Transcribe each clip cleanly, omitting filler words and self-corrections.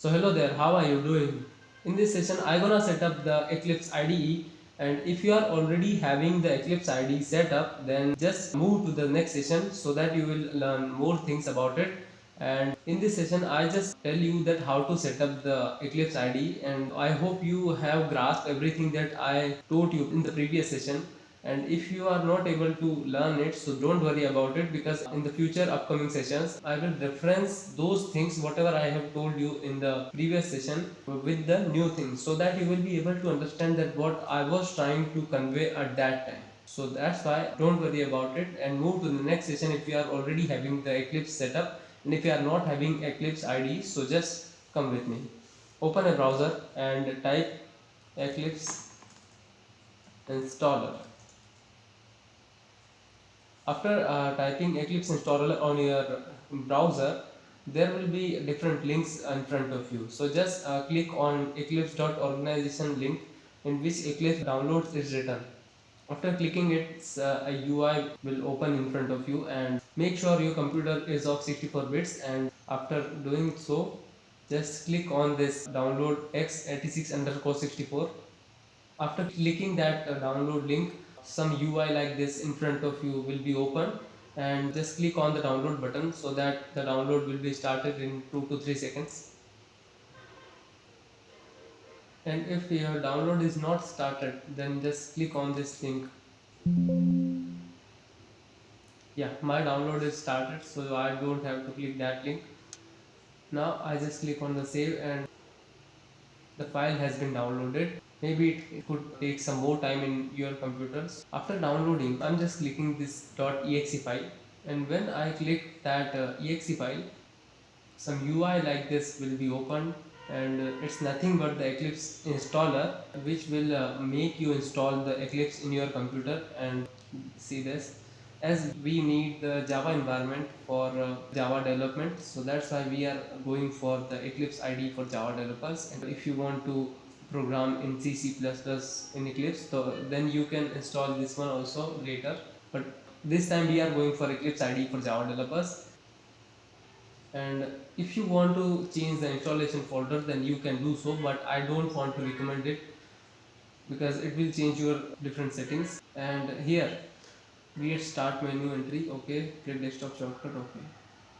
So hello there, how are you doing? In this session I gonna set up the Eclipse IDE, and if you are already having the Eclipse IDE set up, then just move to the next session so that you will learn more things about it. And in this session I just tell you that how to set up the Eclipse IDE, and I hope you have grasped everything that I taught you in the previous session. And if you are not able to learn it, so don't worry about it, because in the future upcoming sessions I will reference those things whatever I have told you in the previous session with the new things, so that you will be able to understand that what I was trying to convey at that time. So that's why don't worry about it and move to the next session if you are already having the Eclipse setup. And if you are not having Eclipse IDE, so just come with me. Open a browser and type Eclipse installer. After typing Eclipse installer on your browser, there will be different links in front of you. So just click on eclipse.organization link in which Eclipse downloads is written. After clicking it, a UI will open in front of you, and make sure your computer is of 64 bits. And after doing so, just click on this download x86_64. After clicking that download link, some UI like this in front of you will be open, and just click on the download button so that the download will be started in 2 to 3 seconds. And if your download is not started, then just click on this link. Yeah, my download is started, so I don't have to click that link. Now I just click on the save, and the file has been downloaded. Maybe it could take some more time in your computers. After downloading, I'm just clicking this .exe file, and when I click that exe file, some UI like this will be opened, and it's nothing but the Eclipse installer, which will make you install the Eclipse in your computer. And see this, as we need the Java environment for Java development, so that's why we are going for the Eclipse IDE for Java developers. And if you want to program in C++ in Eclipse, so then you can install this one also later, but this time we are going for Eclipse IDE for Java developers. And if you want to change the installation folder, then you can do so, but I don't want to recommend it because it will change your different settings. And here create start menu entry, okay, create desktop shortcut, okay,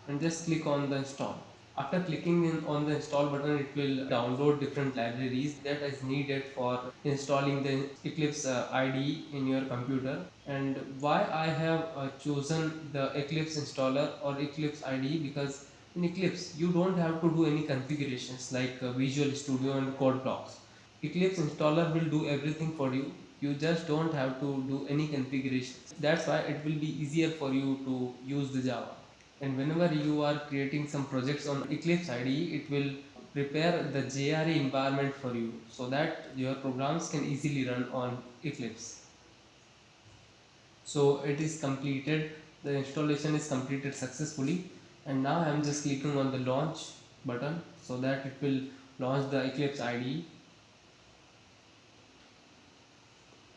and just click on the install. After clicking on the install button, it will download different libraries that is needed for installing the Eclipse IDE in your computer. And why I have chosen the Eclipse installer or Eclipse IDE, because in Eclipse you don't have to do any configurations like Visual Studio and code blocks. Eclipse installer will do everything for you. You just don't have to do any configurations. That's why it will be easier for you to use the Java. And whenever you are creating some projects on Eclipse IDE, it will prepare the JRE environment for you so that your programs can easily run on Eclipse. So it is completed, the installation is completed successfully, and now I am just clicking on the launch button so that it will launch the Eclipse IDE.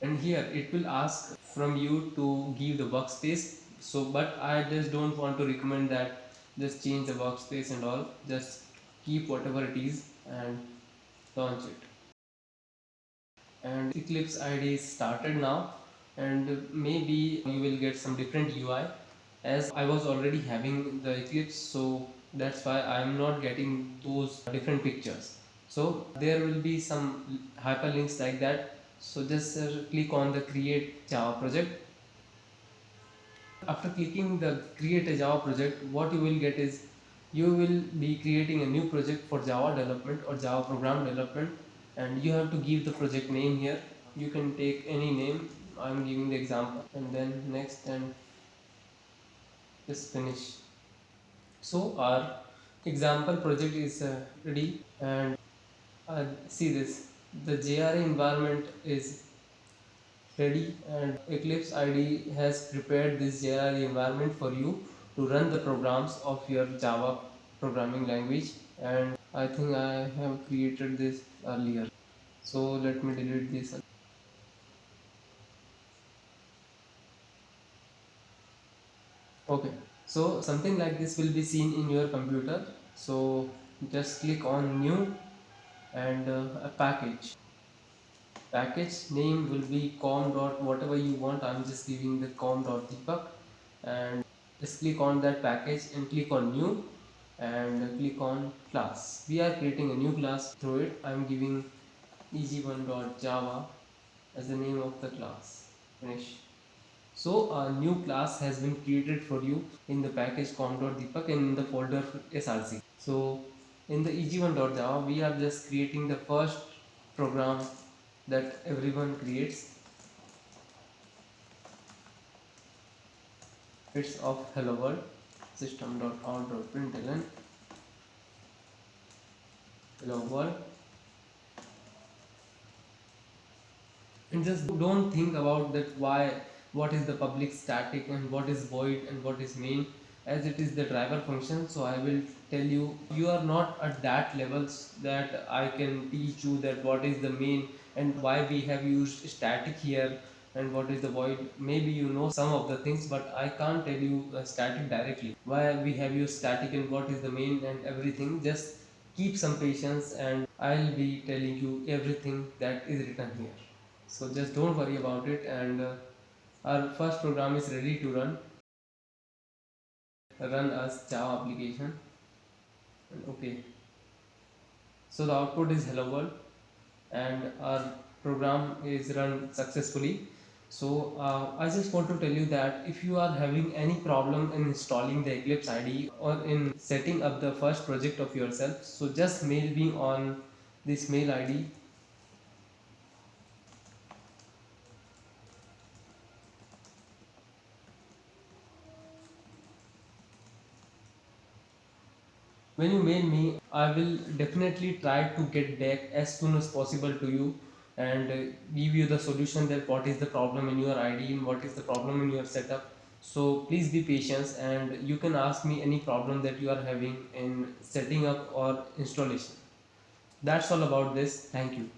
And here it will ask from you to give the workspace, so but I just don't want to recommend that. Just change the workspace and all, just keep whatever it is and launch it. And Eclipse IDE is started now, and maybe you will get some different UI, as I was already having the Eclipse, so that's why I am not getting those different pictures. So there will be some hyperlinks like that, so just click on the create Java project. After clicking the create a Java project, what you will get is you will be creating a new project for Java development or Java program development, and you have to give the project name here. You can take any name, I am giving the example, and then next, and just finish. So our example project is ready, and see this, the JRE environment is ready, and Eclipse IDE has prepared this JRE environment for you to run the programs of your Java programming language. And I think I have created this earlier, so let me delete this. Okay, so something like this will be seen in your computer. So just click on new and a package name will be com dot whatever you want. I'm just giving the com dot deepak, and just click on that package and click on new and click on class. We are creating a new class through it. I'm giving eg1.java as the name of the class. Finish. So a new class has been created for you in the package com.deepak in the folder src. So in the eg1.java we are just creating the first program that everyone creates. It's of hello world system.out.println hello world, and just don't think about that why, what is the public static and what is void and what is main, as it is the driver function. So I will tell you, you are not at that levels that I can teach you that what is the main and why we have used static here and what is the void. Maybe you know some of the things, but I can't tell you static directly why we have used static and what is the main and everything. Just keep some patience and I'll be telling you everything that is written here. So just don't worry about it, and our first program is ready to run as Java application. And okay, so the output is hello world and our program is run successfully. So I just want to tell you that if you are having any problem in installing the Eclipse IDE or in setting up the first project of yourself, so just mail me on this mail ID. When you mail me, I will definitely try to get back as soon as possible to you and give you the solution that what is the problem in your ID and what is the problem in your setup. So please be patient and you can ask me any problem that you are having in setting up or installation. That's all about this. Thank you.